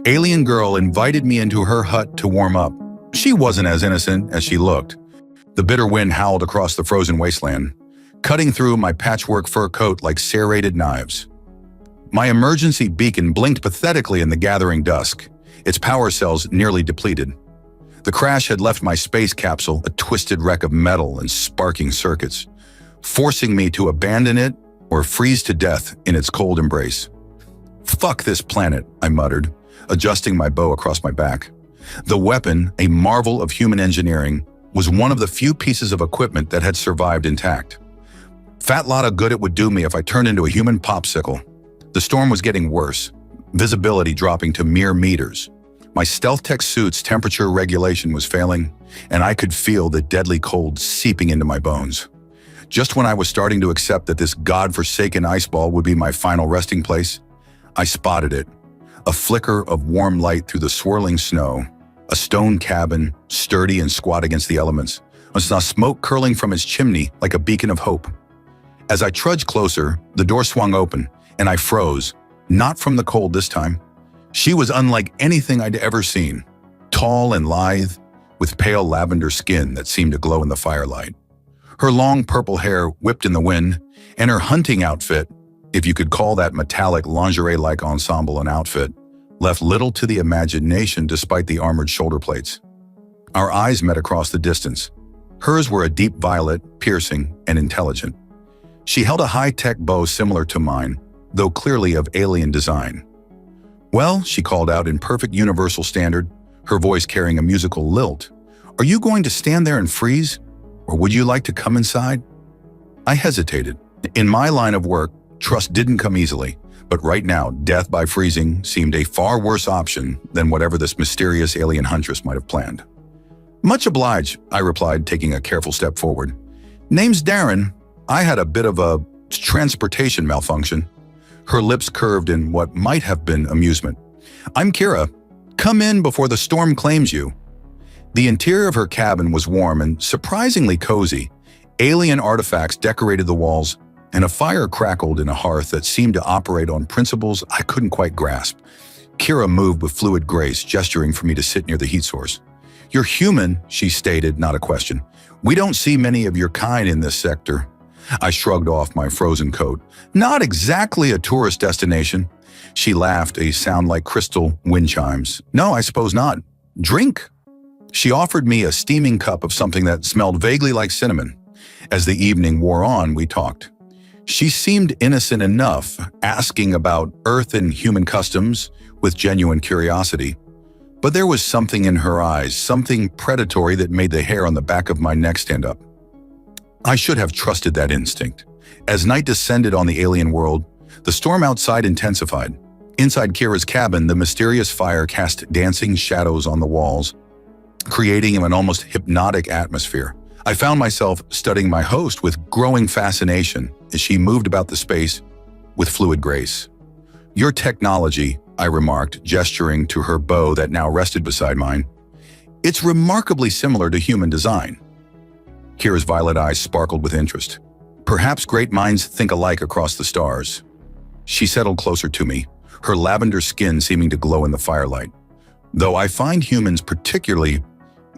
Alien girl invited me into her hut to warm up. She wasn't as innocent as she looked. The bitter wind howled across the frozen wasteland, cutting through my patchwork fur coat like serrated knives. My emergency beacon blinked pathetically in the gathering dusk, its power cells nearly depleted. The crash had left my space capsule a twisted wreck of metal and sparking circuits, forcing me to abandon it or freeze to death in its cold embrace. "Fuck this planet," I muttered, adjusting my bow across my back. The weapon, a marvel of human engineering, was one of the few pieces of equipment that had survived intact. Fat lot of good it would do me if I turned into a human popsicle. The storm was getting worse, visibility dropping to mere meters. My stealth tech suit's temperature regulation was failing, and I could feel the deadly cold seeping into my bones. Just when I was starting to accept that this godforsaken ice ball would be my final resting place, I spotted it. A flicker of warm light through the swirling snow, a stone cabin, sturdy and squat against the elements. I saw smoke curling from its chimney like a beacon of hope. As I trudged closer, the door swung open, and I froze, not from the cold this time. She was unlike anything I'd ever seen, tall and lithe, with pale lavender skin that seemed to glow in the firelight. Her long purple hair whipped in the wind, and her hunting outfit, if you could call that metallic lingerie-like ensemble an outfit, left little to the imagination despite the armored shoulder plates. Our eyes met across the distance. Hers were a deep violet, piercing, and intelligent. She held a high-tech bow similar to mine, though clearly of alien design. "Well," she called out in perfect universal standard, her voice carrying a musical lilt, "are you going to stand there and freeze? Or would you like to come inside?" I hesitated. In my line of work, trust didn't come easily, but right now, death by freezing seemed a far worse option than whatever this mysterious alien huntress might have planned. "Much obliged," I replied, taking a careful step forward. "Name's Darren. I had a bit of a transportation malfunction." Her lips curved in what might have been amusement. "I'm Kira. Come in before the storm claims you." The interior of her cabin was warm and surprisingly cozy. Alien artifacts decorated the walls, and a fire crackled in a hearth that seemed to operate on principles I couldn't quite grasp. Kira moved with fluid grace, gesturing for me to sit near the heat source. "You're human," she stated, not a question. "We don't see many of your kind in this sector." I shrugged off my frozen coat. "Not exactly a tourist destination." She laughed, a sound like crystal wind chimes. "No, I suppose not. Drink." She offered me a steaming cup of something that smelled vaguely like cinnamon. As the evening wore on, we talked. She seemed innocent enough, asking about Earth and human customs with genuine curiosity. But there was something in her eyes, something predatory that made the hair on the back of my neck stand up. I should have trusted that instinct. As night descended on the alien world, the storm outside intensified. Inside Kira's cabin, the mysterious fire cast dancing shadows on the walls, creating an almost hypnotic atmosphere. I found myself studying my host with growing fascination as she moved about the space with fluid grace. "Your technology," I remarked, gesturing to her bow that now rested beside mine. "It's remarkably similar to human design." Kira's violet eyes sparkled with interest. "Perhaps great minds think alike across the stars." She settled closer to me, her lavender skin seeming to glow in the firelight. "Though I find humans particularly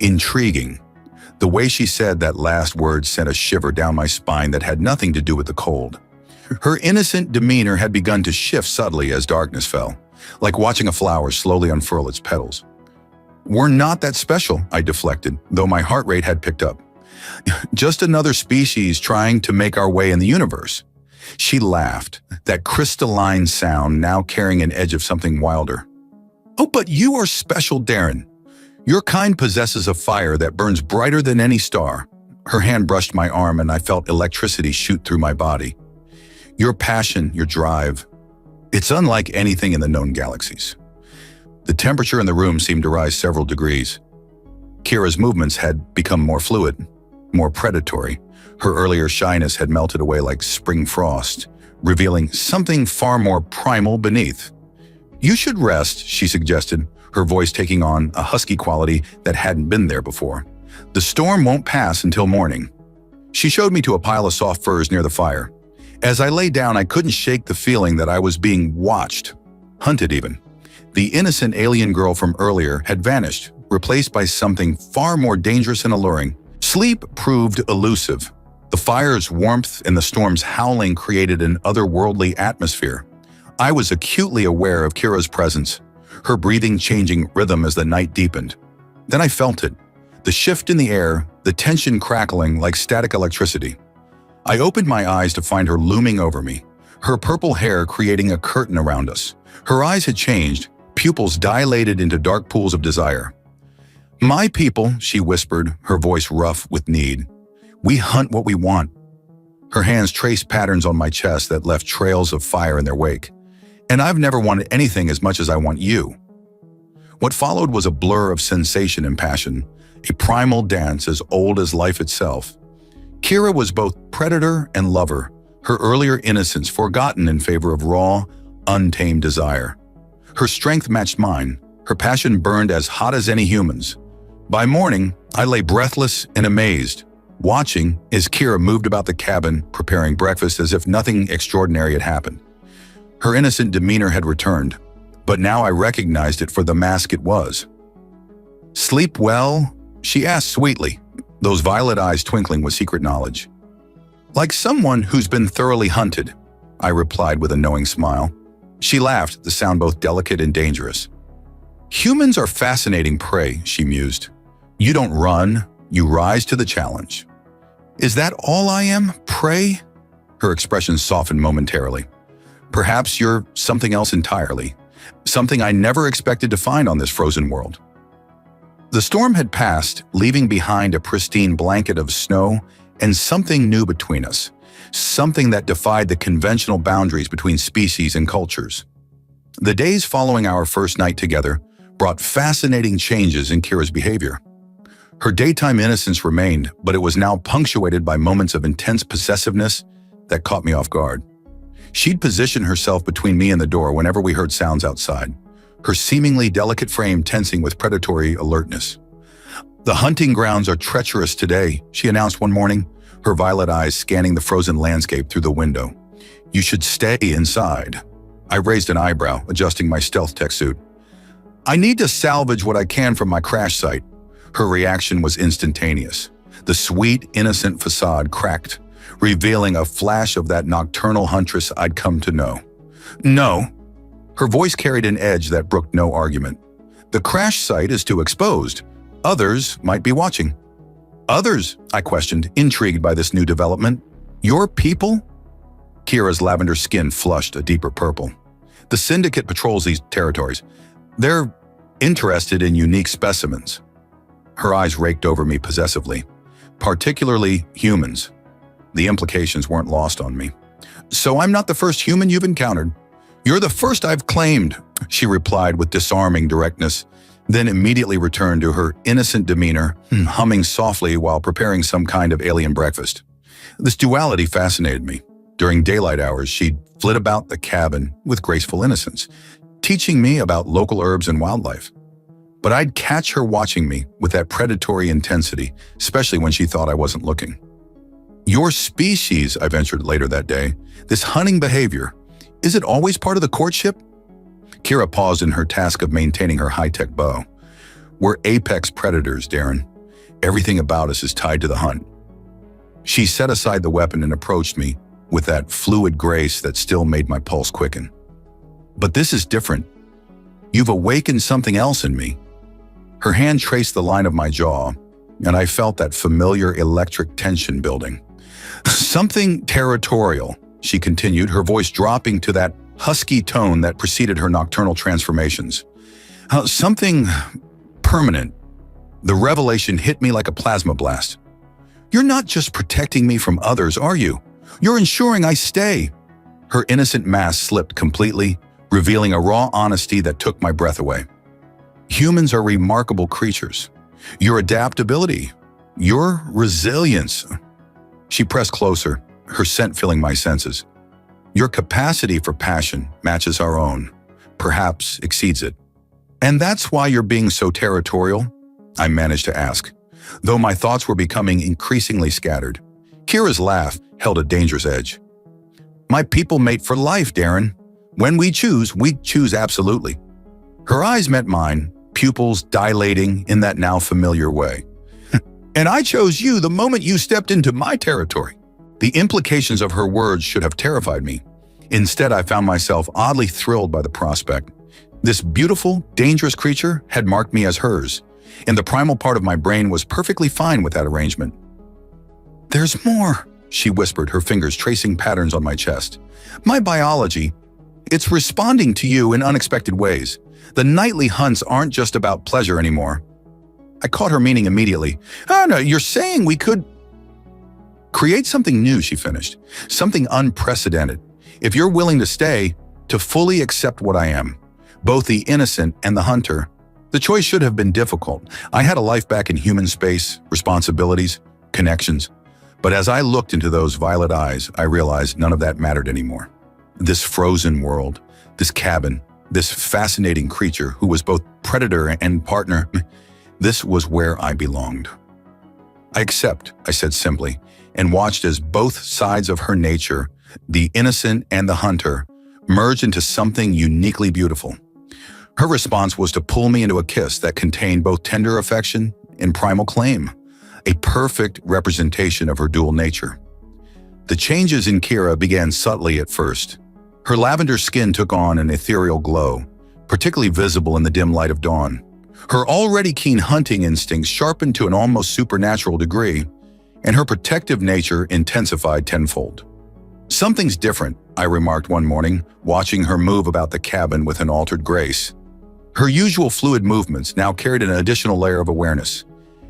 intriguing." The way she said that last word sent a shiver down my spine that had nothing to do with the cold. Her innocent demeanor had begun to shift subtly as darkness fell, like watching a flower slowly unfurl its petals. "We're not that special," I deflected, though my heart rate had picked up. "Just another species trying to make our way in the universe." She laughed, that crystalline sound now carrying an edge of something wilder. "Oh, but you are special, Darren. Your kind possesses a fire that burns brighter than any star." Her hand brushed my arm and I felt electricity shoot through my body. "Your passion, your drive, it's unlike anything in the known galaxies." The temperature in the room seemed to rise several degrees. Kira's movements had become more fluid, more predatory. Her earlier shyness had melted away like spring frost, revealing something far more primal beneath. "You should rest," she suggested, her voice taking on a husky quality that hadn't been there before. "The storm won't pass until morning." She showed me to a pile of soft furs near the fire. As I lay down, I couldn't shake the feeling that I was being watched, hunted even. The innocent alien girl from earlier had vanished, replaced by something far more dangerous and alluring. Sleep proved elusive. The fire's warmth and the storm's howling created an otherworldly atmosphere. I was acutely aware of Kira's presence, her breathing changing rhythm as the night deepened. Then I felt it, the shift in the air, the tension crackling like static electricity. I opened my eyes to find her looming over me, her purple hair creating a curtain around us. Her eyes had changed, pupils dilated into dark pools of desire. "My people," she whispered, her voice rough with need. "We hunt what we want." Her hands traced patterns on my chest that left trails of fire in their wake. "And I've never wanted anything as much as I want you." What followed was a blur of sensation and passion, a primal dance as old as life itself. Kira was both predator and lover, her earlier innocence forgotten in favor of raw, untamed desire. Her strength matched mine, her passion burned as hot as any human's. By morning, I lay breathless and amazed, watching as Kira moved about the cabin, preparing breakfast as if nothing extraordinary had happened. Her innocent demeanor had returned, but now I recognized it for the mask it was. "Sleep well?" she asked sweetly, those violet eyes twinkling with secret knowledge. "Like someone who's been thoroughly hunted," I replied with a knowing smile. She laughed, the sound both delicate and dangerous. "Humans are fascinating prey," she mused. "You don't run, you rise to the challenge." "Is that all I am, prey?" Her expression softened momentarily. "Perhaps you're something else entirely, something I never expected to find on this frozen world." The storm had passed, leaving behind a pristine blanket of snow and something new between us, something that defied the conventional boundaries between species and cultures. The days following our first night together brought fascinating changes in Kira's behavior. Her daytime innocence remained, but it was now punctuated by moments of intense possessiveness that caught me off guard. She'd position herself between me and the door whenever we heard sounds outside, her seemingly delicate frame tensing with predatory alertness. "The hunting grounds are treacherous today," she announced one morning, her violet eyes scanning the frozen landscape through the window. "You should stay inside." I raised an eyebrow, adjusting my stealth tech suit. "I need to salvage what I can from my crash site." Her reaction was instantaneous. The sweet, innocent facade cracked, revealing a flash of that nocturnal huntress I'd come to know. "No." Her voice carried an edge that brooked no argument. "The crash site is too exposed. Others might be watching." "Others?" I questioned, intrigued by this new development. "Your people?" Kira's lavender skin flushed a deeper purple. "The Syndicate patrols these territories. They're interested in unique specimens." Her eyes raked over me possessively. "Particularly humans." The implications weren't lost on me. "So I'm not the first human you've encountered." "You're the first I've claimed," she replied with disarming directness, then immediately returned to her innocent demeanor, humming softly while preparing some kind of alien breakfast. This duality fascinated me. During daylight hours, she'd flit about the cabin with graceful innocence, teaching me about local herbs and wildlife. But I'd catch her watching me with that predatory intensity, especially when she thought I wasn't looking. "Your species," I ventured later that day, "this hunting behavior, is it always part of the courtship?" Kira paused in her task of maintaining her high-tech bow. "We're apex predators, Darren. Everything about us is tied to the hunt." She set aside the weapon and approached me with that fluid grace that still made my pulse quicken. "But this is different. You've awakened something else in me." Her hand traced the line of my jaw, and I felt that familiar electric tension building. "Something territorial," she continued, her voice dropping to that husky tone that preceded her nocturnal transformations. "Something permanent." The revelation hit me like a plasma blast. "You're not just protecting me from others, are you? You're ensuring I stay." Her innocent mask slipped completely, revealing a raw honesty that took my breath away. "Humans are remarkable creatures. Your adaptability, your resilience." She pressed closer, her scent filling my senses. "Your capacity for passion matches our own, perhaps exceeds it." "And that's why you're being so territorial?" I managed to ask, though my thoughts were becoming increasingly scattered. Kira's laugh held a dangerous edge. "My people mate for life, Darren. When we choose absolutely." Her eyes met mine, pupils dilating in that now familiar way. And I chose you the moment you stepped into my territory. The implications of her words should have terrified me. Instead, I found myself oddly thrilled by the prospect. This beautiful, dangerous creature had marked me as hers, and the primal part of my brain was perfectly fine with that arrangement. "There's more," she whispered, her fingers tracing patterns on my chest. "My biology, it's responding to you in unexpected ways. The nightly hunts aren't just about pleasure anymore." I caught her meaning immediately. "Oh no, you're saying we could create something new," she finished. "Something unprecedented. If you're willing to stay, to fully accept what I am, both the innocent and the hunter." The choice should have been difficult. I had a life back in human space, responsibilities, connections. But as I looked into those violet eyes, I realized none of that mattered anymore. This frozen world, this cabin, this fascinating creature who was both predator and partner, this was where I belonged. "I accept," I said simply, and watched as both sides of her nature, the innocent and the hunter, merged into something uniquely beautiful. Her response was to pull me into a kiss that contained both tender affection and primal claim, a perfect representation of her dual nature. The changes in Kira began subtly at first. Her lavender skin took on an ethereal glow, particularly visible in the dim light of dawn. Her already keen hunting instincts sharpened to an almost supernatural degree, and her protective nature intensified tenfold. "Something's different," I remarked one morning, watching her move about the cabin with an altered grace. Her usual fluid movements now carried an additional layer of awareness,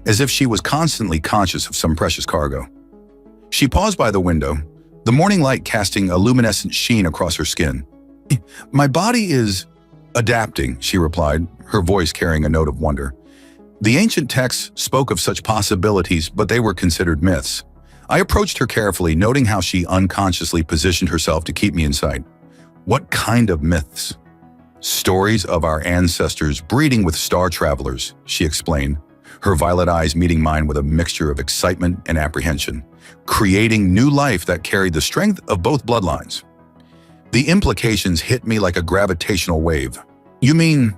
as if she was constantly conscious of some precious cargo. She paused by the window, the morning light casting a luminescent sheen across her skin. "My body is adapting," she replied, her voice carrying a note of wonder. The ancient texts spoke of such possibilities, but they were considered myths. I approached her carefully, noting how she unconsciously positioned herself to keep me in sight. "What kind of myths?" "Stories of our ancestors breeding with star travelers," she explained, her violet eyes meeting mine with a mixture of excitement and apprehension, creating new life that carried the strength of both bloodlines. The implications hit me like a gravitational wave. "You mean..."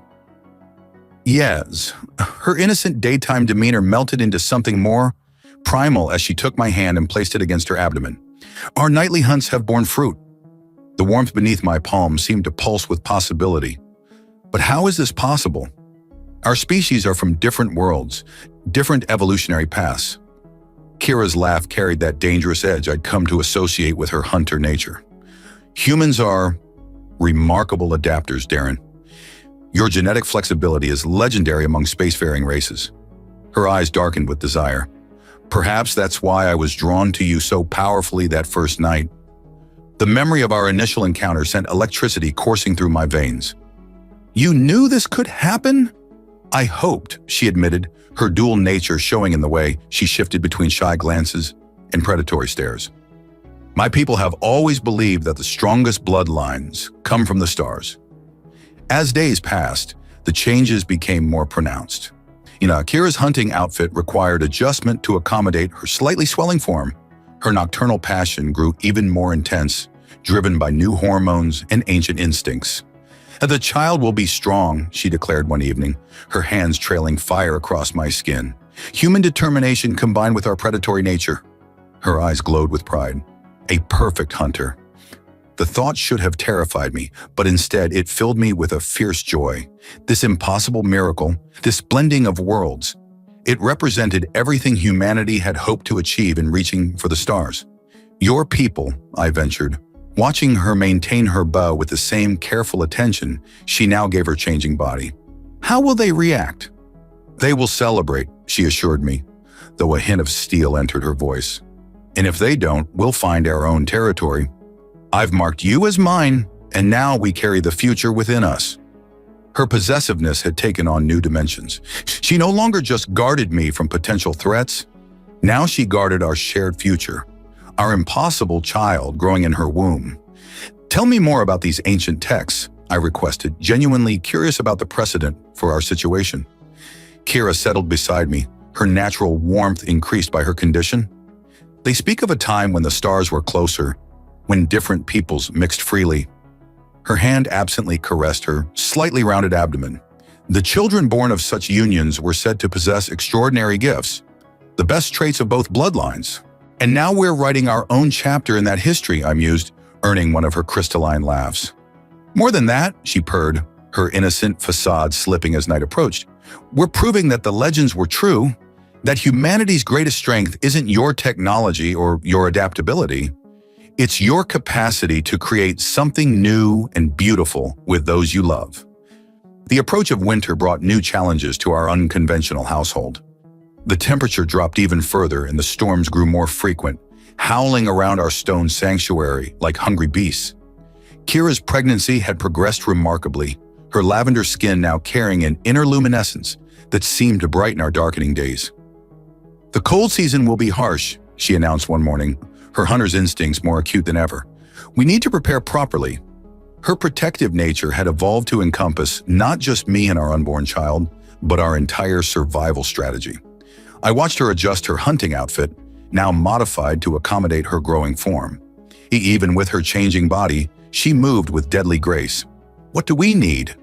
"Yes." Her innocent daytime demeanor melted into something more primal as she took my hand and placed it against her abdomen. "Our nightly hunts have borne fruit." The warmth beneath my palm seemed to pulse with possibility. "But how is this possible? Our species are from different worlds, different evolutionary paths." Kira's laugh carried that dangerous edge I'd come to associate with her hunter nature. "Humans are remarkable adapters, Darren. Your genetic flexibility is legendary among spacefaring races." Her eyes darkened with desire. "Perhaps that's why I was drawn to you so powerfully that first night. The memory of our initial encounter sent electricity coursing through my veins." "You knew this could happen?" "I hoped," she admitted, her dual nature showing in the way she shifted between shy glances and predatory stares. "My people have always believed that the strongest bloodlines come from the stars." As days passed, the changes became more pronounced. Kira's hunting outfit required adjustment to accommodate her slightly swelling form. Her nocturnal passion grew even more intense, driven by new hormones and ancient instincts. "The child will be strong," she declared one evening, her hands trailing fire across my skin. "Human determination combined with our predatory nature." Her eyes glowed with pride. A perfect hunter. The thought should have terrified me, but instead it filled me with a fierce joy. This impossible miracle, this blending of worlds, it represented everything humanity had hoped to achieve in reaching for the stars. "Your people," I ventured, watching her maintain her bow with the same careful attention she now gave her changing body. "How will they react?" "They will celebrate," she assured me, though a hint of steel entered her voice. "And if they don't, we'll find our own territory. I've marked you as mine, and now we carry the future within us." Her possessiveness had taken on new dimensions. She no longer just guarded me from potential threats. Now she guarded our shared future, our impossible child growing in her womb. "Tell me more about these ancient texts," I requested, genuinely curious about the precedent for our situation. Kira settled beside me, her natural warmth increased by her condition. "They speak of a time when the stars were closer, when different peoples mixed freely." Her hand absently caressed her slightly rounded abdomen. The children born of such unions were said to possess extraordinary gifts, the best traits of both bloodlines. And now we're writing our own chapter in that history, I mused, earning one of her crystalline laughs. More than that, she purred, her innocent facade slipping as night approached. We're proving that the legends were true, that humanity's greatest strength isn't your technology or your adaptability. It's your capacity to create something new and beautiful with those you love. The approach of winter brought new challenges to our unconventional household. The temperature dropped even further and the storms grew more frequent, howling around our stone sanctuary like hungry beasts. Kira's pregnancy had progressed remarkably, her lavender skin now carrying an inner luminescence that seemed to brighten our darkening days. The cold season will be harsh, she announced one morning, her hunter's instincts more acute than ever. We need to prepare properly. Her protective nature had evolved to encompass not just me and our unborn child, but our entire survival strategy. I watched her adjust her hunting outfit, now modified to accommodate her growing form. Even with her changing body, she moved with deadly grace. What do we need?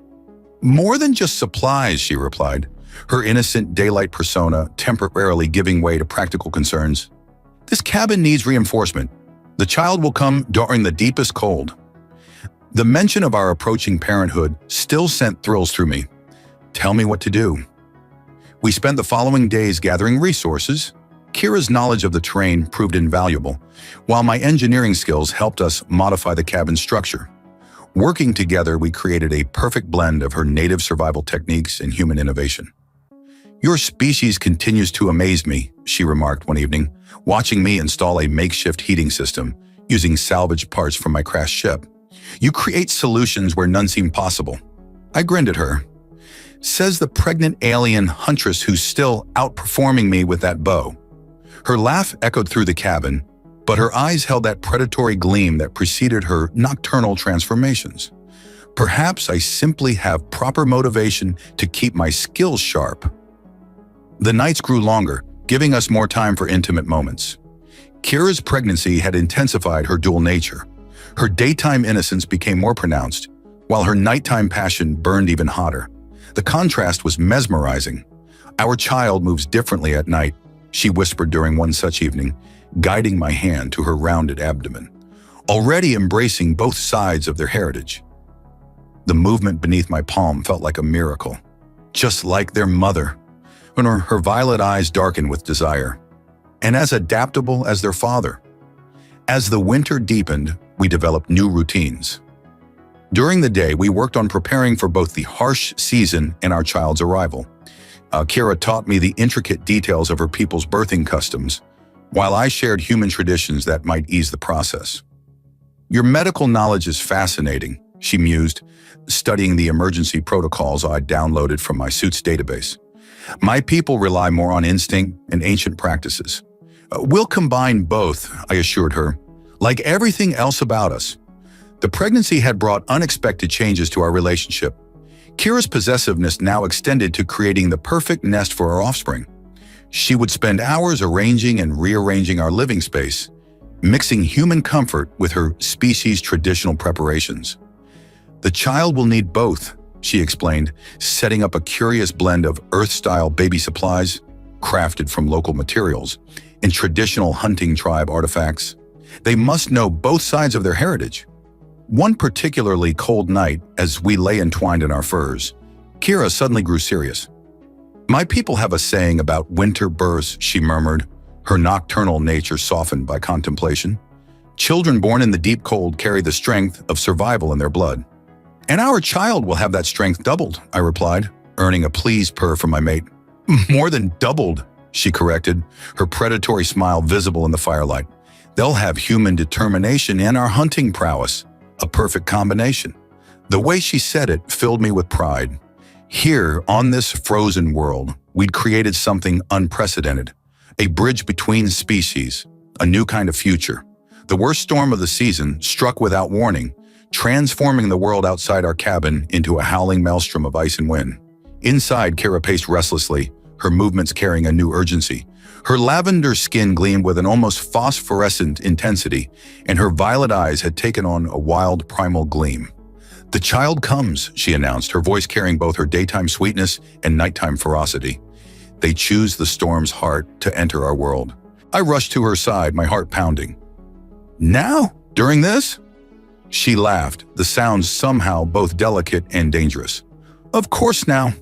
More than just supplies, she replied, her innocent daylight persona temporarily giving way to practical concerns. This cabin needs reinforcement. The child will come during the deepest cold. The mention of our approaching parenthood still sent thrills through me. Tell me what to do. We spent the following days gathering resources. Kira's knowledge of the terrain proved invaluable, while my engineering skills helped us modify the cabin's structure. Working together, we created a perfect blend of her native survival techniques and human innovation. Your species continues to amaze me, she remarked one evening, watching me install a makeshift heating system using salvaged parts from my crashed ship. You create solutions where none seem possible. I grinned at her. Says the pregnant alien huntress who's still outperforming me with that bow. Her laugh echoed through the cabin, but her eyes held that predatory gleam that preceded her nocturnal transformations. Perhaps I simply have proper motivation to keep my skills sharp. The nights grew longer, giving us more time for intimate moments. Kira's pregnancy had intensified her dual nature. Her daytime innocence became more pronounced, while her nighttime passion burned even hotter. The contrast was mesmerizing. Our child moves differently at night, she whispered during one such evening, guiding my hand to her rounded abdomen, already embracing both sides of their heritage. The movement beneath my palm felt like a miracle, just like their mother, when her violet eyes darkened with desire, and as adaptable as their father. As the winter deepened, we developed new routines. During the day, we worked on preparing for both the harsh season and our child's arrival. Kira taught me the intricate details of her people's birthing customs, while I shared human traditions that might ease the process. Your medical knowledge is fascinating, she mused, studying the emergency protocols I'd downloaded from my suit's database. My people rely more on instinct and ancient practices. We'll combine both, I assured her. Like everything else about us, the pregnancy had brought unexpected changes to our relationship. Kira's possessiveness now extended to creating the perfect nest for our offspring. She would spend hours arranging and rearranging our living space, mixing human comfort with her species' traditional preparations. The child will need both, she explained, setting up a curious blend of Earth-style baby supplies, crafted from local materials, and traditional hunting tribe artifacts. They must know both sides of their heritage. One particularly cold night, as we lay entwined in our furs, Kira suddenly grew serious. My people have a saying about winter births, she murmured, her nocturnal nature softened by contemplation. Children born in the deep cold carry the strength of survival in their blood. And our child will have that strength doubled, I replied, earning a pleased purr from my mate. More than doubled, she corrected, her predatory smile visible in the firelight. They'll have human determination and our hunting prowess, a perfect combination. The way she said it filled me with pride. Here, on this frozen world, we'd created something unprecedented, a bridge between species, a new kind of future. The worst storm of the season struck without warning, transforming the world outside our cabin into a howling maelstrom of ice and wind. Inside, Kira paced restlessly, her movements carrying a new urgency. Her lavender skin gleamed with an almost phosphorescent intensity, and her violet eyes had taken on a wild primal gleam. "The child comes," she announced, her voice carrying both her daytime sweetness and nighttime ferocity. "They choose the storm's heart to enter our world." I rushed to her side, my heart pounding. "Now? During this?" She laughed, the sounds somehow both delicate and dangerous. "Of course now.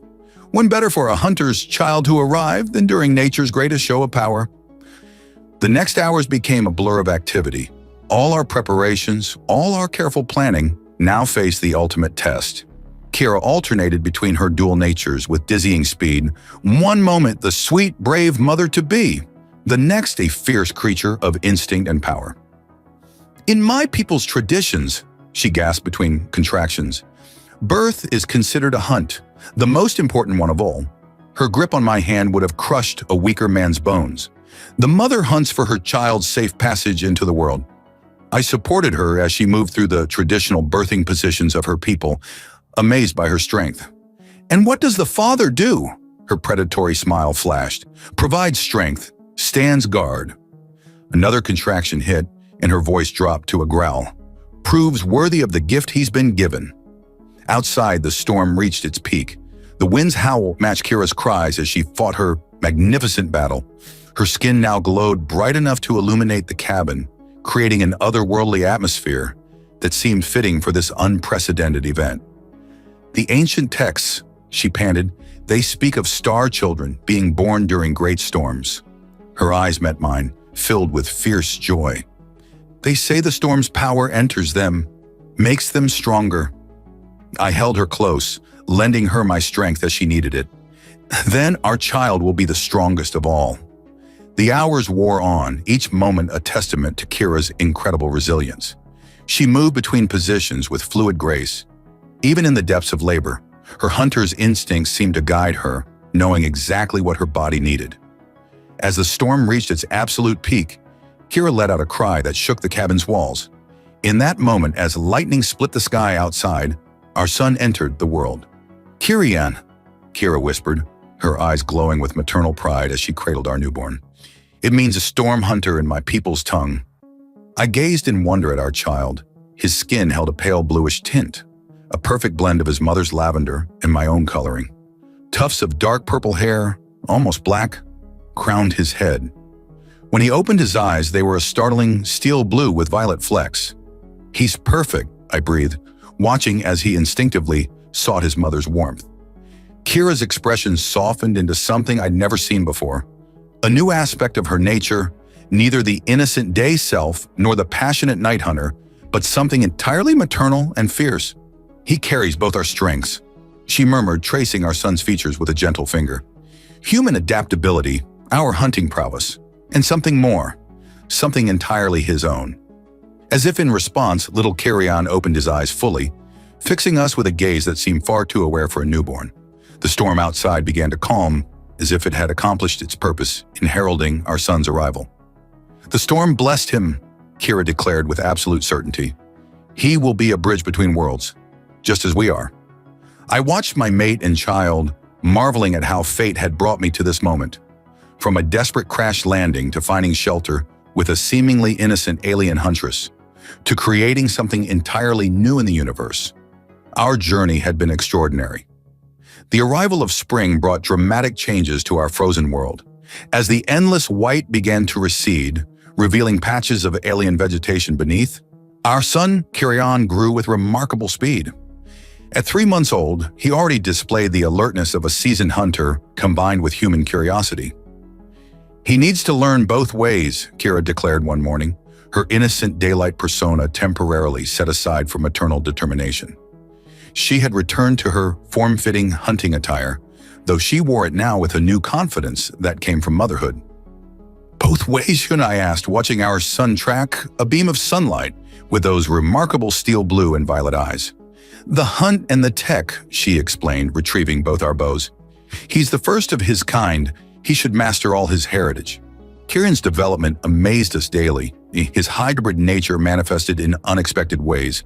When better for a hunter's child to arrive than during nature's greatest show of power?" The next hours became a blur of activity. All our preparations, all our careful planning, now faced the ultimate test. Kira alternated between her dual natures with dizzying speed. One moment the sweet, brave mother-to-be, the next a fierce creature of instinct and power. "In my people's traditions," she gasped between contractions, "birth is considered a hunt, the most important one of all." Her grip on my hand would have crushed a weaker man's bones. "The mother hunts for her child's safe passage into the world." I supported her as she moved through the traditional birthing positions of her people, amazed by her strength. "And what does the father do?" Her predatory smile flashed. "Provides strength, stands guard." Another contraction hit, and her voice dropped to a growl. "Proves worthy of the gift he's been given." Outside, the storm reached its peak. The wind's howl matched Kira's cries as she fought her magnificent battle. Her skin now glowed bright enough to illuminate the cabin, creating an otherworldly atmosphere that seemed fitting for this unprecedented event. "The ancient texts," she panted, "they speak of star children being born during great storms." Her eyes met mine, filled with fierce joy. "They say the storm's power enters them, makes them stronger." I held her close, lending her my strength as she needed it. "Then our child will be the strongest of all." The hours wore on, each moment a testament to Kira's incredible resilience. She moved between positions with fluid grace. Even in the depths of labor, her hunter's instincts seemed to guide her, knowing exactly what her body needed. As the storm reached its absolute peak, Kira let out a cry that shook the cabin's walls. In that moment, as lightning split the sky outside, our son entered the world. "Kirian," Kira whispered, her eyes glowing with maternal pride as she cradled our newborn. "It means a storm hunter in my people's tongue." I gazed in wonder at our child. His skin held a pale bluish tint, a perfect blend of his mother's lavender and my own coloring. Tufts of dark purple hair, almost black, crowned his head. When he opened his eyes, they were a startling steel blue with violet flecks. "He's perfect," I breathed, watching as he instinctively sought his mother's warmth. Kira's expression softened into something I'd never seen before. A new aspect of her nature, neither the innocent day self nor the passionate night hunter, but something entirely maternal and fierce. "He carries both our strengths," she murmured, tracing our son's features with a gentle finger. "Human adaptability, our hunting prowess, and something more, something entirely his own." As if in response, little Kirian opened his eyes fully, fixing us with a gaze that seemed far too aware for a newborn. The storm outside began to calm, as if it had accomplished its purpose in heralding our son's arrival. "The storm blessed him," Kira declared with absolute certainty. "He will be a bridge between worlds, just as we are." I watched my mate and child, marveling at how fate had brought me to this moment. From a desperate crash landing to finding shelter with a seemingly innocent alien huntress, to creating something entirely new in the universe. Our journey had been extraordinary. The arrival of spring brought dramatic changes to our frozen world. As the endless white began to recede, revealing patches of alien vegetation beneath, our son, Kirian, grew with remarkable speed. At 3 months old, he already displayed the alertness of a seasoned hunter combined with human curiosity. "He needs to learn both ways," Kira declared one morning, her innocent daylight persona temporarily set aside for maternal determination. She had returned to her form-fitting hunting attire, though she wore it now with a new confidence that came from motherhood. "Both ways?" I asked, watching our son track a beam of sunlight with those remarkable steel blue and violet eyes. "The hunt and the tech," she explained, retrieving both our bows. "He's the first of his kind. He should master all his heritage." Kieran's development amazed us daily. His hybrid nature manifested in unexpected ways.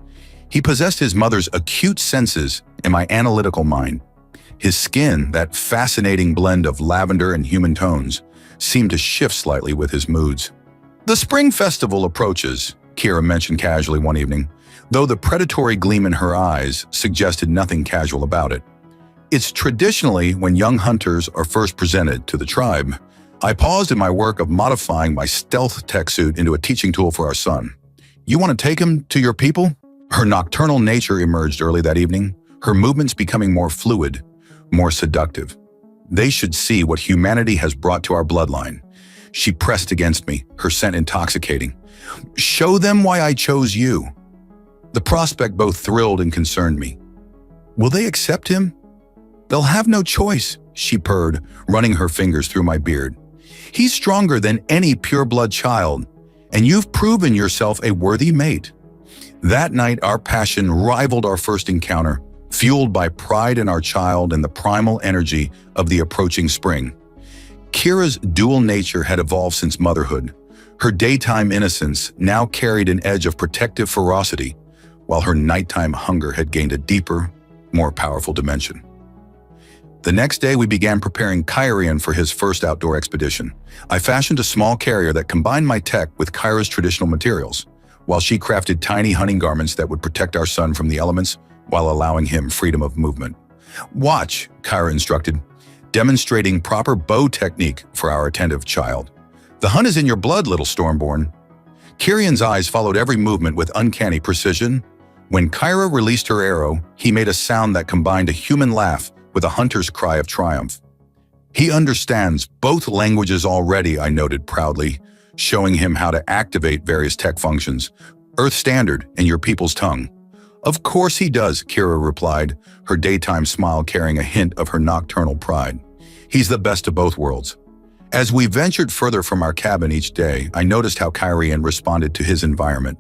He possessed his mother's acute senses and my analytical mind. His skin, that fascinating blend of lavender and human tones, seemed to shift slightly with his moods. "The spring festival approaches," Kira mentioned casually one evening. though the predatory gleam in her eyes suggested nothing casual about it. It's traditionally when young hunters are first presented to the tribe. I paused in my work of modifying my stealth tech suit into a teaching tool for our son. You want to take him to your people? Her nocturnal nature emerged early that evening, her movements becoming more fluid, more seductive. They should see what humanity has brought to our bloodline. She pressed against me, her scent intoxicating. Show them why I chose you. The prospect both thrilled and concerned me. Will they accept him? They'll have no choice, she purred, running her fingers through my beard. He's stronger than any pure-blood child, and you've proven yourself a worthy mate. That night, our passion rivaled our first encounter, fueled by pride in our child and the primal energy of the approaching spring. Kira's dual nature had evolved since motherhood. Her daytime innocence now carried an edge of protective ferocity, while her nighttime hunger had gained a deeper, more powerful dimension. The next day, we began preparing Kyrian for his first outdoor expedition. I fashioned a small carrier that combined my tech with Kyra's traditional materials, while she crafted tiny hunting garments that would protect our son from the elements while allowing him freedom of movement. Watch, Kyra instructed, demonstrating proper bow technique for our attentive child. The hunt is in your blood, little Stormborn. Kyrian's eyes followed every movement with uncanny precision. When Kyra released her arrow, he made a sound that combined a human laugh with a hunter's cry of triumph. He understands both languages already, I noted proudly, showing him how to activate various tech functions, Earth Standard and your people's tongue. Of course he does, Kira replied, her daytime smile carrying a hint of her nocturnal pride. He's the best of both worlds. As we ventured further from our cabin each day, I noticed how Kyrian responded to his environment.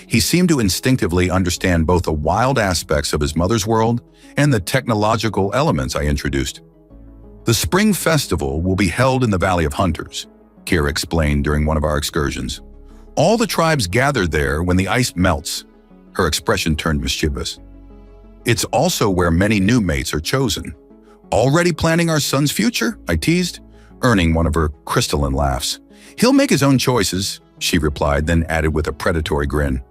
He seemed to instinctively understand both the wild aspects of his mother's world and the technological elements I introduced. The spring festival will be held in the Valley of Hunters, Kira explained during one of our excursions. All the tribes gather there when the ice melts. Her expression turned mischievous. It's also where many new mates are chosen. Already planning our son's future? I teased, earning one of her crystalline laughs. He'll make his own choices, she replied, then added with a predatory grin.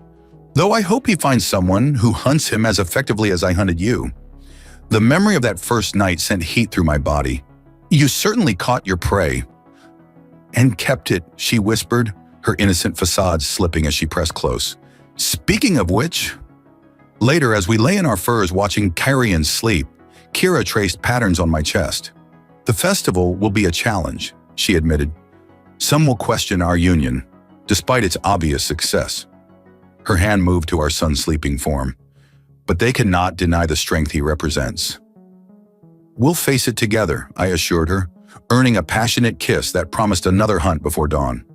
Though I hope he finds someone who hunts him as effectively as I hunted you. The memory of that first night sent heat through my body. You certainly caught your prey. And kept it, she whispered, her innocent facade slipping as she pressed close. Speaking of which, later as we lay in our furs watching Kyrian sleep, Kira traced patterns on my chest. The festival will be a challenge, she admitted. Some will question our union, despite its obvious success. Her hand moved to our son's sleeping form, but they cannot deny the strength he represents. We'll face it together, I assured her, earning a passionate kiss that promised another hunt before dawn.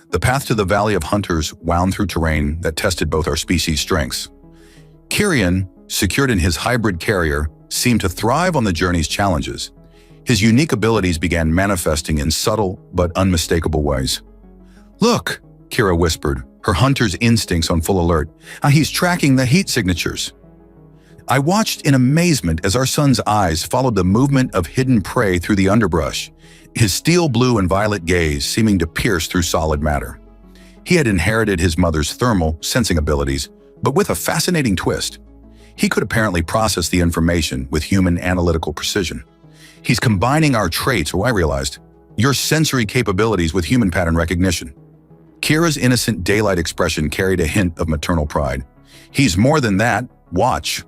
The path to the Valley of Hunters wound through terrain that tested both our species' strengths. Kyrian, secured in his hybrid carrier, seemed to thrive on the journey's challenges. His unique abilities began manifesting in subtle but unmistakable ways. Look, Kira whispered, her hunter's instincts on full alert. He's tracking the heat signatures. I watched in amazement as our son's eyes followed the movement of hidden prey through the underbrush, his steel blue and violet gaze seeming to pierce through solid matter. He had inherited his mother's thermal sensing abilities, but with a fascinating twist. He could apparently process the information with human analytical precision. He's combining our traits, I realized, your sensory capabilities with human pattern recognition. Kira's innocent daylight expression carried a hint of maternal pride. He's more than that. Watch.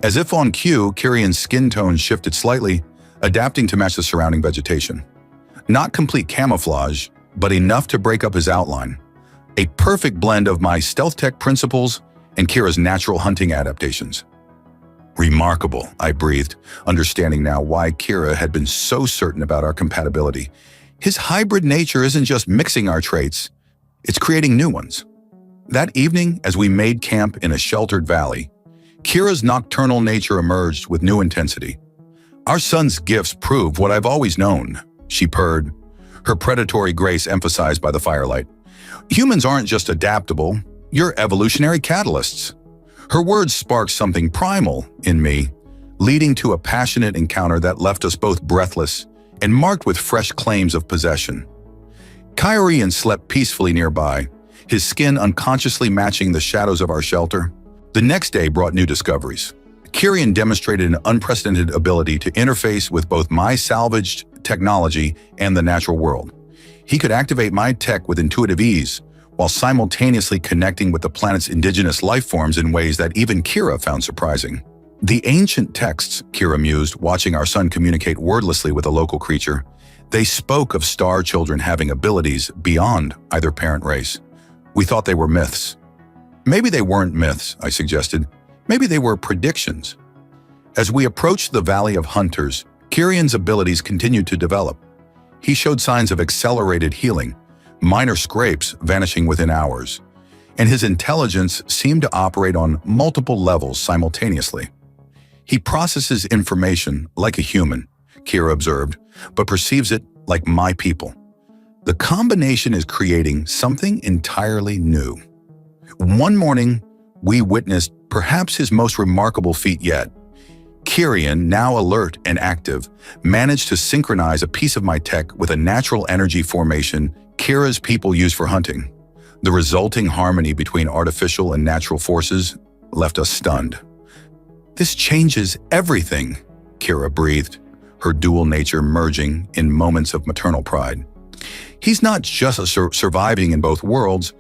As if on cue, Kyrian's skin tone shifted slightly, adapting to match the surrounding vegetation. Not complete camouflage, but enough to break up his outline. A perfect blend of my stealth tech principles and Kira's natural hunting adaptations. Remarkable, I breathed, understanding now why Kira had been so certain about our compatibility. His hybrid nature isn't just mixing our traits, it's creating new ones. That evening, as we made camp in a sheltered valley, Kira's nocturnal nature emerged with new intensity. Our son's gifts prove what I've always known, she purred, her predatory grace emphasized by the firelight. Humans aren't just adaptable, you're evolutionary catalysts. Her words sparked something primal in me, leading to a passionate encounter that left us both breathless and marked with fresh claims of possession. Kyrian slept peacefully nearby, his skin unconsciously matching the shadows of our shelter. The next day brought new discoveries. Kirian demonstrated an unprecedented ability to interface with both my salvaged technology and the natural world. He could activate my tech with intuitive ease, while simultaneously connecting with the planet's indigenous life forms in ways that even Kira found surprising. The ancient texts, Kira mused, watching our son communicate wordlessly with a local creature, they spoke of star children having abilities beyond either parent race. We thought they were myths. Maybe they weren't myths, I suggested. Maybe they were predictions. As we approached the Valley of Hunters, Kirian's abilities continued to develop. He showed signs of accelerated healing, minor scrapes vanishing within hours, and his intelligence seemed to operate on multiple levels simultaneously. He processes information like a human, Kira observed, but perceives it like my people. The combination is creating something entirely new. One morning, we witnessed perhaps his most remarkable feat yet. Kirian, now alert and active, managed to synchronize a piece of my tech with a natural energy formation Kira's people use for hunting. The resulting harmony between artificial and natural forces left us stunned. "This changes everything," Kira breathed, her dual nature merging in moments of maternal pride. "He's not just surviving in both worlds,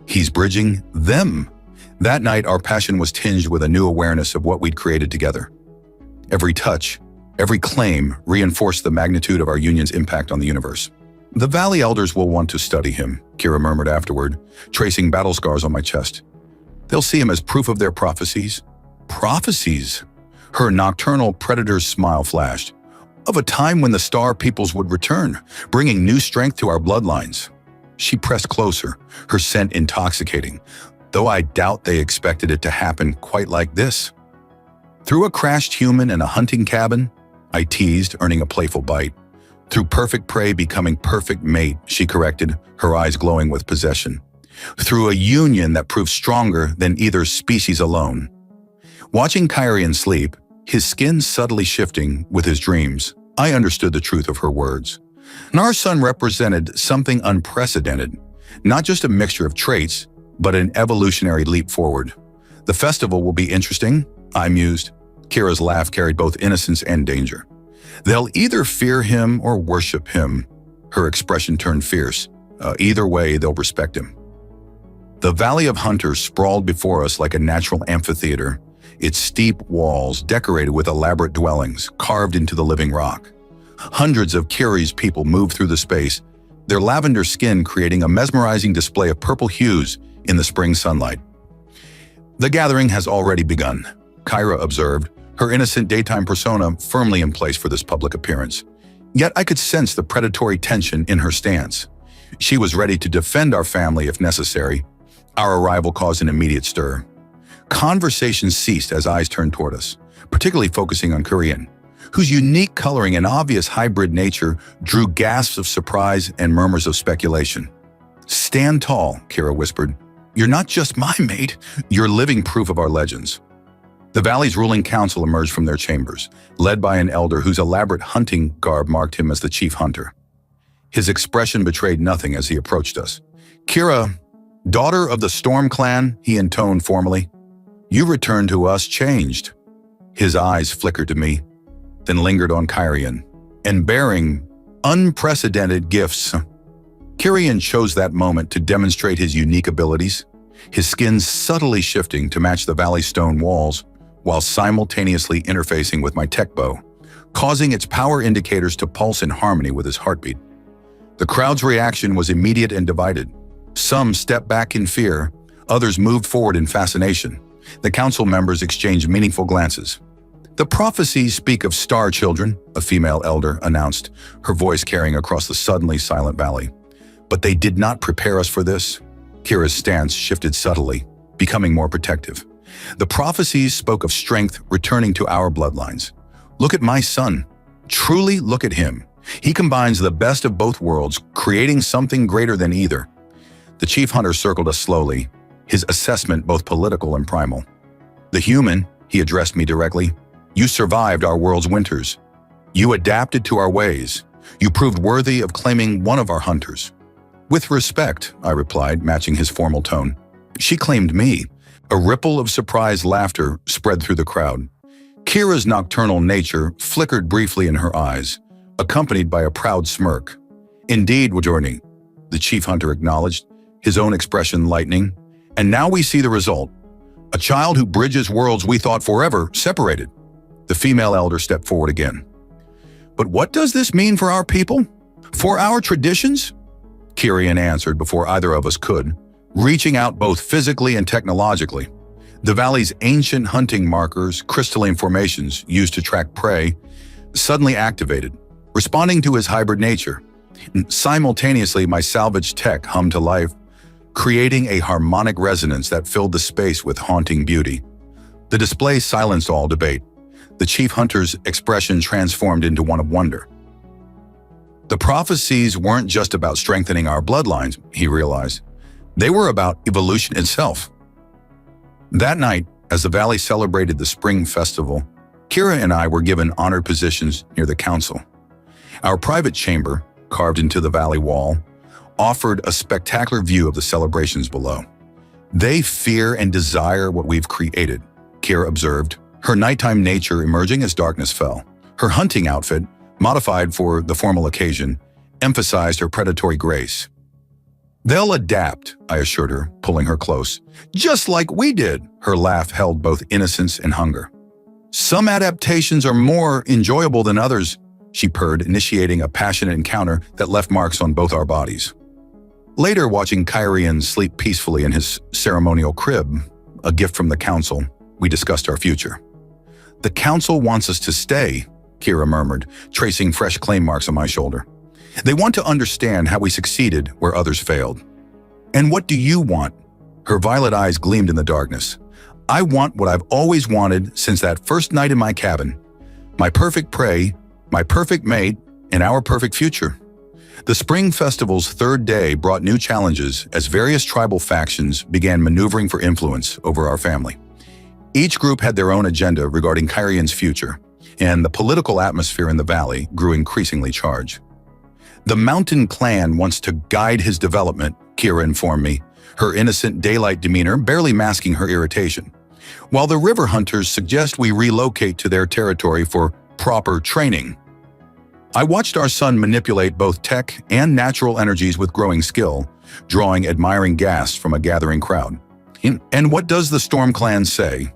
he's bridging them." That night, our passion was tinged with a new awareness of what we'd created together. Every touch, every claim reinforced the magnitude of our union's impact on the universe. "The Valley Elders will want to study him," Kira murmured afterward, tracing battle scars on my chest. "They'll see him as proof of their prophecies." Prophecies? Her nocturnal predator's smile flashed. "Of a time when the star peoples would return, bringing new strength to our bloodlines." She pressed closer, her scent intoxicating, though I doubt they expected it to happen quite like this. "Through a crashed human in a hunting cabin," I teased, earning a playful bite. "Through perfect prey becoming perfect mate," she corrected, her eyes glowing with possession. "Through a union that proved stronger than either species alone." Watching Kirian sleep, his skin subtly shifting with his dreams, I understood the truth of her words. And our son represented something unprecedented, not just a mixture of traits, but an evolutionary leap forward. "The festival will be interesting," I mused. Kira's laugh carried both innocence and danger. "They'll either fear him or worship him." Her expression turned fierce. Either way, they'll respect him. The Valley of Hunters sprawled before us like a natural amphitheater, its steep walls decorated with elaborate dwellings carved into the living rock. Hundreds of Kiri's people moved through the space, their lavender skin creating a mesmerizing display of purple hues in the spring sunlight. "The gathering has already begun," Kira observed, her innocent daytime persona firmly in place for this public appearance. Yet I could sense the predatory tension in her stance. She was ready to defend our family if necessary. Our arrival caused an immediate stir. Conversation ceased as eyes turned toward us, particularly focusing on Kirian, whose unique coloring and obvious hybrid nature drew gasps of surprise and murmurs of speculation. "Stand tall," Kira whispered. "You're not just my mate, you're living proof of our legends." The Valley's ruling council emerged from their chambers, led by an elder whose elaborate hunting garb marked him as the chief hunter. His expression betrayed nothing as he approached us. "Kira, daughter of the Storm Clan," he intoned formally, "you returned to us changed." His eyes flickered to me, then lingered on Kirian, and bearing unprecedented gifts. Kirian chose that moment to demonstrate his unique abilities, his skin subtly shifting to match the Valley's stone walls, while simultaneously interfacing with my tech bow, causing its power indicators to pulse in harmony with his heartbeat. The crowd's reaction was immediate and divided. Some stepped back in fear, others moved forward in fascination. The council members exchanged meaningful glances. "The prophecies speak of star children," a female elder announced, her voice carrying across the suddenly silent valley. "But they did not prepare us for this." Kira's stance shifted subtly, becoming more protective. "The prophecies spoke of strength returning to our bloodlines. Look at my son. Truly look at him. He combines the best of both worlds, creating something greater than either." The chief hunter circled us slowly, his assessment both political and primal. "The human," he addressed me directly, "you survived our world's winters. You adapted to our ways. You proved worthy of claiming one of our hunters." "With respect," I replied, matching his formal tone. "She claimed me. A ripple of surprised laughter spread through the crowd. Kira's nocturnal nature flickered briefly in her eyes, accompanied by a proud smirk. "Indeed, Wajorni," the chief hunter acknowledged, his own expression lightening. "And now we see the result. A child who bridges worlds we thought forever separated." The female elder stepped forward again. "But what does this mean for our people? For our traditions?" Kirian answered before either of us could, reaching out both physically and technologically. The valley's ancient hunting markers, crystalline formations used to track prey, suddenly activated, responding to his hybrid nature. Simultaneously, my salvage tech hummed to life, creating a harmonic resonance that filled the space with haunting beauty. The display silenced all debate. The chief hunter's expression transformed into one of wonder. The prophecies weren't just about strengthening our bloodlines, he realized. They were about evolution itself. That night, as the valley celebrated the spring festival, Kira and I were given honored positions near the council. Our private chamber, carved into the valley wall, offered a spectacular view of the celebrations below. "They fear and desire what we've created," Kira observed, her nighttime nature emerging as darkness fell. Her hunting outfit, modified for the formal occasion, emphasized her predatory grace. "They'll adapt," I assured her, pulling her close. "Just like we did." Her laugh held both innocence and hunger. "Some adaptations are more enjoyable than others," she purred, initiating a passionate encounter that left marks on both our bodies. Later, watching Kyrian sleep peacefully in his ceremonial crib, a gift from the council, we discussed our future. "The council wants us to stay," Kira murmured, tracing fresh claim marks on my shoulder. "They want to understand how we succeeded where others failed." "And what do you want?" Her violet eyes gleamed in the darkness. "I want what I've always wanted since that first night in my cabin. My perfect prey, my perfect mate, and our perfect future." The Spring Festival's third day brought new challenges as various tribal factions began maneuvering for influence over our family. Each group had their own agenda regarding Kyrian's future, and the political atmosphere in the valley grew increasingly charged. "The Mountain Clan wants to guide his development," Kira informed me, her innocent daylight demeanor barely masking her irritation, "while the River Hunters suggest we relocate to their territory for proper training." I watched our son manipulate both tech and natural energies with growing skill, drawing admiring gasps from a gathering crowd. "And what does the Storm Clan say?"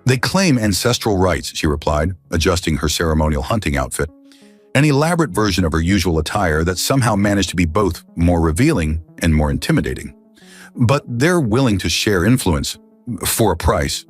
"They claim ancestral rights," she replied, adjusting her ceremonial hunting outfit, an elaborate version of her usual attire that somehow managed to be both more revealing and more intimidating. "But they're willing to share influence for a price."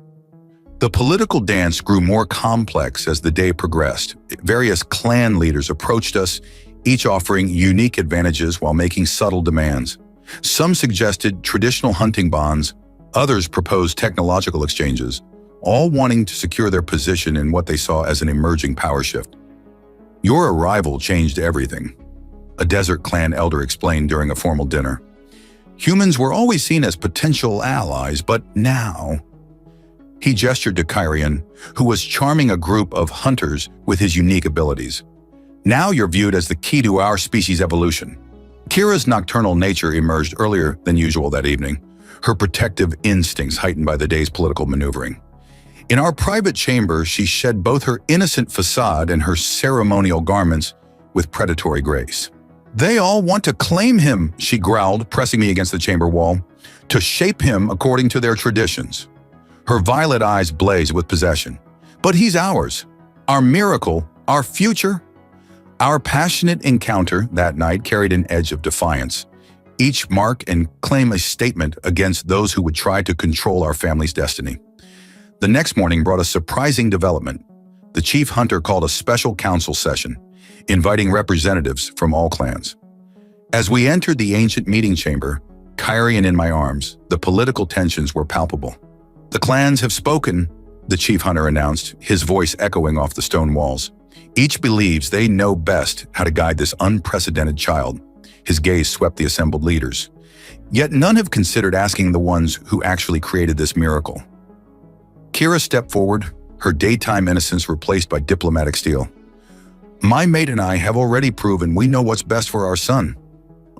The political dance grew more complex as the day progressed. Various clan leaders approached us, each offering unique advantages while making subtle demands. Some suggested traditional hunting bonds, others proposed technological exchanges, all wanting to secure their position in what they saw as an emerging power shift. "Your arrival changed everything," a desert clan elder explained during a formal dinner. "Humans were always seen as potential allies, but now..." He gestured to Kyrian, who was charming a group of hunters with his unique abilities. "Now you're viewed as the key to our species' evolution." Kira's nocturnal nature emerged earlier than usual that evening, her protective instincts heightened by the day's political maneuvering. In our private chamber, she shed both her innocent facade and her ceremonial garments with predatory grace. "They all want to claim him," she growled, pressing me against the chamber wall, "to shape him according to their traditions." Her violet eyes blazed with possession. "But he's ours. Our miracle, our future." Our passionate encounter that night carried an edge of defiance, each mark and claim a statement against those who would try to control our family's destiny. The next morning brought a surprising development. The chief hunter called a special council session, inviting representatives from all clans. As we entered the ancient meeting chamber, Kyrian in my arms, the political tensions were palpable. "The clans have spoken," the chief hunter announced, his voice echoing off the stone walls. "Each believes they know best how to guide this unprecedented child." His gaze swept the assembled leaders. "Yet none have considered asking the ones who actually created this miracle." Kira stepped forward, her daytime innocence replaced by diplomatic steel. "My mate and I have already proven we know what's best for our son.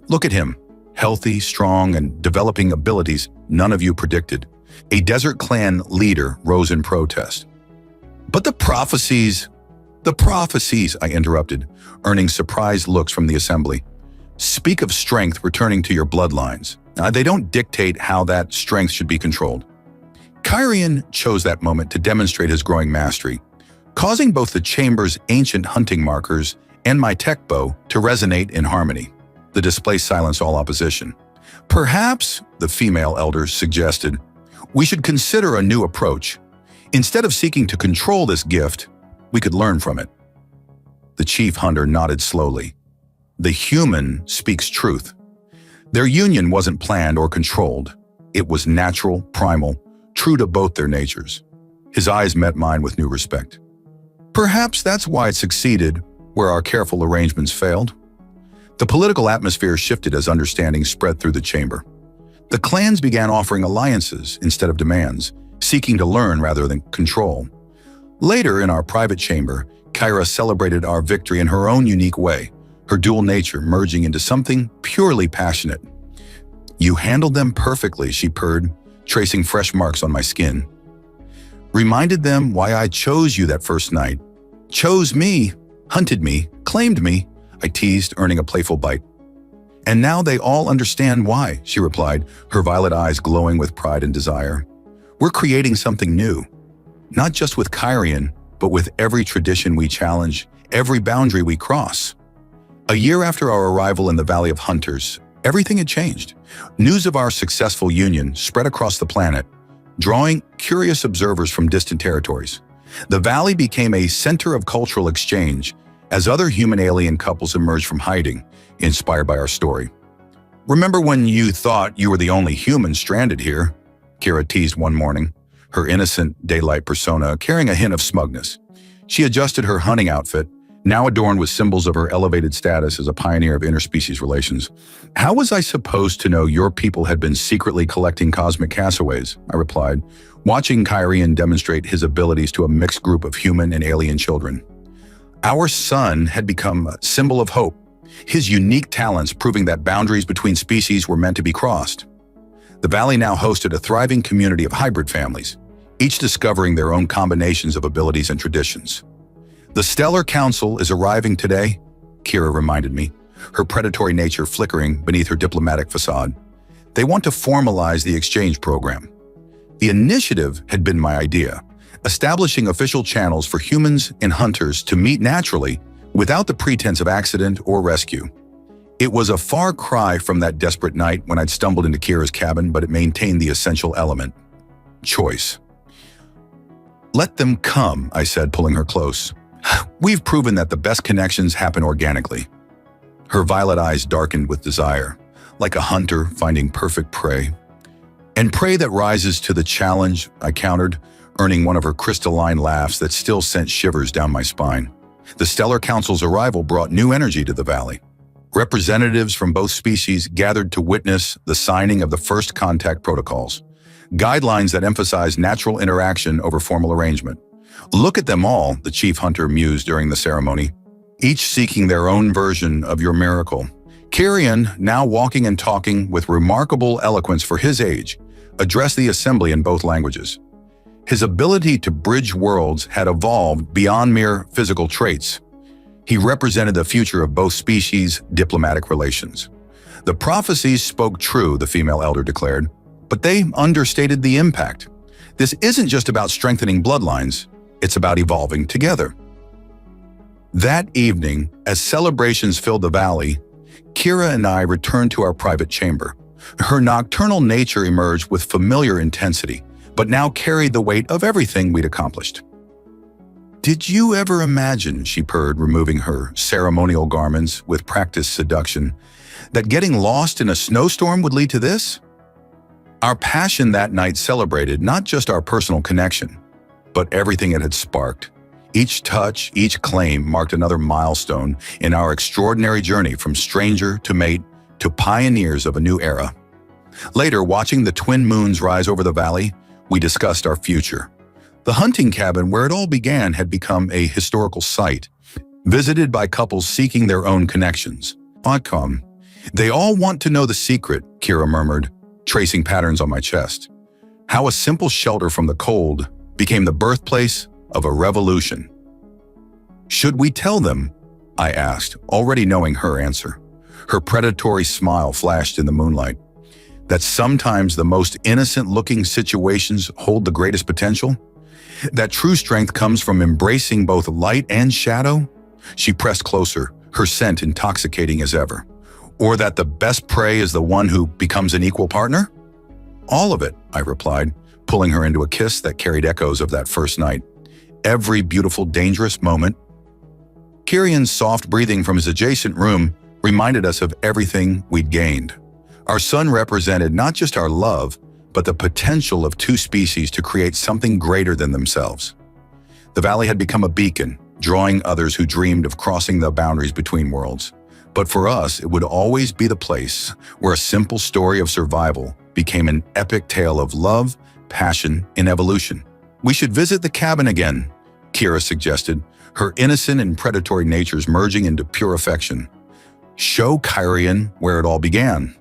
Look at him, healthy, strong, and developing abilities none of you predicted. A desert clan leader rose in protest. But the prophecies, I interrupted, earning surprised looks from the assembly. Speak of strength returning to your bloodlines. They don't dictate how that strength should be controlled. Kyrian chose that moment to demonstrate his growing mastery, causing both the chamber's ancient hunting markers and my tech bow to resonate in harmony. The display silenced all opposition. Perhaps, the female elder suggested, we should consider a new approach. Instead of seeking to control this gift, we could learn from it. The chief hunter nodded slowly. The human speaks truth. Their union wasn't planned or controlled. It was natural, primal, true to both their natures. His eyes met mine with new respect. Perhaps that's why it succeeded where our careful arrangements failed. The political atmosphere shifted as understanding spread through the chamber. The clans began offering alliances instead of demands, seeking to learn rather than control. Later in our private chamber, Kyra celebrated our victory in her own unique way, her dual nature merging into something purely passionate. You handled them perfectly, she purred, tracing fresh marks on my skin. Reminded them why I chose you that first night. Chose me, hunted me, claimed me, I teased, earning a playful bite. And now they all understand why, she replied, her violet eyes glowing with pride and desire. We're creating something new, not just with Kyrian, but with every tradition we challenge, every boundary we cross. A year after our arrival in the Valley of Hunters, everything had changed. News of our successful union spread across the planet, drawing curious observers from distant territories. The valley became a center of cultural exchange as other human-alien couples emerged from hiding, inspired by our story. Remember when you thought you were the only human stranded here? Kira teased one morning, her innocent daylight persona carrying a hint of smugness. She adjusted her hunting outfit, now adorned with symbols of her elevated status as a pioneer of interspecies relations. How was I supposed to know your people had been secretly collecting cosmic castaways? I replied, watching Kyrian demonstrate his abilities to a mixed group of human and alien children. Our son had become a symbol of hope, his unique talents proving that boundaries between species were meant to be crossed. The valley now hosted a thriving community of hybrid families, each discovering their own combinations of abilities and traditions. The Stellar Council is arriving today, Kira reminded me, her predatory nature flickering beneath her diplomatic facade. They want to formalize the exchange program. The initiative had been my idea, establishing official channels for humans and hunters to meet naturally without the pretense of accident or rescue. It was a far cry from that desperate night when I'd stumbled into Kira's cabin, but it maintained the essential element: choice. Let them come, I said, pulling her close. We've proven that the best connections happen organically. Her violet eyes darkened with desire, like a hunter finding perfect prey. And prey that rises to the challenge, I countered, earning one of her crystalline laughs that still sent shivers down my spine. The Stellar Council's arrival brought new energy to the valley. Representatives from both species gathered to witness the signing of the first contact protocols, guidelines that emphasize natural interaction over formal arrangement. Look at them all, the chief hunter mused during the ceremony, each seeking their own version of your miracle. Kyrian, now walking and talking with remarkable eloquence for his age, addressed the assembly in both languages. His ability to bridge worlds had evolved beyond mere physical traits. He represented the future of both species' diplomatic relations. The prophecies spoke true, the female elder declared, but they understated the impact. This isn't just about strengthening bloodlines, it's about evolving together. That evening, as celebrations filled the valley, Kira and I returned to our private chamber. Her nocturnal nature emerged with familiar intensity, but now carried the weight of everything we'd accomplished. Did you ever imagine, she purred, removing her ceremonial garments with practiced seduction, that getting lost in a snowstorm would lead to this? Our passion that night celebrated not just our personal connection, but everything it had sparked. Each touch, each claim marked another milestone in our extraordinary journey from stranger to mate to pioneers of a new era. Later, watching the twin moons rise over the valley, we discussed our future. The hunting cabin where it all began had become a historical site, visited by couples seeking their own connections. Outcome. They all want to know the secret, Kira murmured, tracing patterns on my chest. How a simple shelter from the cold became the birthplace of a revolution. Should we tell them? I asked, already knowing her answer. Her predatory smile flashed in the moonlight. That sometimes the most innocent-looking situations hold the greatest potential? That true strength comes from embracing both light and shadow? She pressed closer, her scent intoxicating as ever. Or that the best prey is the one who becomes an equal partner? All of it, I replied, pulling her into a kiss that carried echoes of that first night. Every beautiful, dangerous moment. Kirian's soft breathing from his adjacent room reminded us of everything we'd gained. Our sun represented not just our love, but the potential of two species to create something greater than themselves. The valley had become a beacon, drawing others who dreamed of crossing the boundaries between worlds. But for us, it would always be the place where a simple story of survival became an epic tale of love, passion, and evolution. We should visit the cabin again, Kira suggested, her innocent and predatory natures merging into pure affection. Show Kyrian where it all began.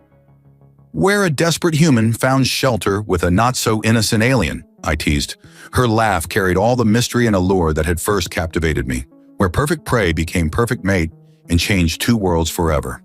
Where a desperate human found shelter with a not-so-innocent alien, I teased. Her laugh carried all the mystery and allure that had first captivated me. Where perfect prey became perfect mate and changed two worlds forever.